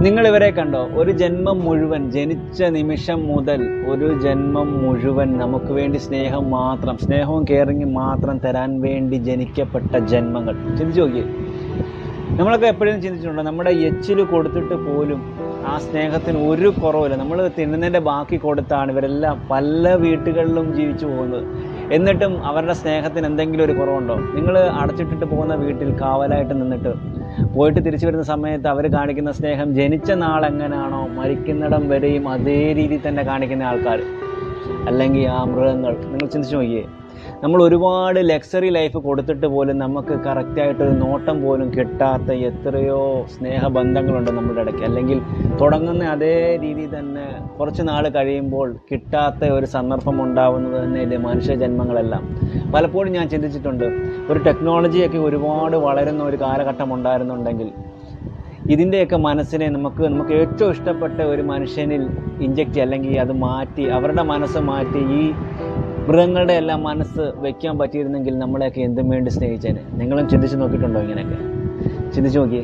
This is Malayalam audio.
നിങ്ങൾ ഇവരെ കണ്ടോ? ഒരു ജന്മം മുഴുവൻ, ജനിച്ച നിമിഷം മുതൽ ഒരു ജന്മം മുഴുവൻ നമുക്ക് വേണ്ടി സ്നേഹം മാത്രം, സ്നേഹവും കെയറിങ്ങും മാത്രം തരാൻ വേണ്ടി ജനിക്കപ്പെട്ട ജന്മങ്ങൾ. ചിന്തിച്ചു നോക്കിയേ. നമ്മളൊക്കെ എപ്പോഴും ചിന്തിച്ചിട്ടുണ്ടോ, നമ്മുടെ എച്ചിൽ കൊടുത്തിട്ട് പോലും ആ സ്നേഹത്തിന് ഒരു കുറവില്ല. നമ്മൾ തിന്നുന്നതിൻ്റെ ബാക്കി കൊടുത്താണ് ഇവരെല്ലാം പല വീട്ടുകളിലും ജീവിച്ചു പോകുന്നത്. എന്നിട്ടും അവരുടെ സ്നേഹത്തിന് എന്തെങ്കിലും ഒരു കുറവുണ്ടോ? നിങ്ങൾ അടച്ചിട്ടിട്ട് പോകുന്ന വീട്ടിൽ കാവലായിട്ട് നിന്നിട്ട് പോയിട്ട് തിരിച്ചു വരുന്ന സമയത്ത് അവർ കാണിക്കുന്ന സ്നേഹം ജനിച്ച നാൾ എങ്ങനെയാണോ മരിക്കുന്നിടം വരെയും അതേ രീതിയിൽ തന്നെ കാണിക്കുന്ന ആൾക്കാർ, അല്ലെങ്കിൽ ആ മൃഗങ്ങൾ. നിങ്ങൾ ചിന്തിച്ച് നോക്കിയേ. നമ്മൾ ഒരുപാട് ലക്സറി ലൈഫ് കൊടുത്തിട്ട് പോലും നമുക്ക് കറക്റ്റായിട്ടൊരു നോട്ടം പോലും കിട്ടാത്ത എത്രയോ സ്നേഹബന്ധങ്ങളുണ്ട് നമ്മുടെ ഇടയ്ക്ക്. അല്ലെങ്കിൽ തുടങ്ങുന്ന അതേ രീതിയിൽ തന്നെ കുറച്ച് നാൾ കഴിയുമ്പോൾ കിട്ടാത്ത ഒരു സന്ദർഭം ഉണ്ടാവുന്നത് തന്നെയല്ലേ മനുഷ്യ ജന്മങ്ങളെല്ലാം. പലപ്പോഴും ഞാൻ ചിന്തിച്ചിട്ടുണ്ട്, ഒരു ടെക്നോളജിയൊക്കെ ഒരുപാട് വളരുന്ന ഒരു കാലഘട്ടം ഉണ്ടായിരുന്നുണ്ടെങ്കിൽ ഇതിൻ്റെയൊക്കെ മനസ്സിനെ നമുക്ക് ഏറ്റവും ഇഷ്ടപ്പെട്ട ഒരു മനുഷ്യനിൽ ഇഞ്ചക്റ്റ് ചെയ്യുക, അല്ലെങ്കിൽ അത് മാറ്റി അവരുടെ മനസ്സ് മാറ്റി ഈ മൃഗങ്ങളുടെ എല്ലാം മനസ്സ് വയ്ക്കാൻ പറ്റിയിരുന്നെങ്കിൽ നമ്മളെയൊക്കെ എന്തും വേണ്ടി സ്നേഹിച്ചേനെ. നിങ്ങളും ചിന്തിച്ച് നോക്കിയിട്ടുണ്ടോ? ഇങ്ങനെയൊക്കെ ചിന്തിച്ച് നോക്കിയേ.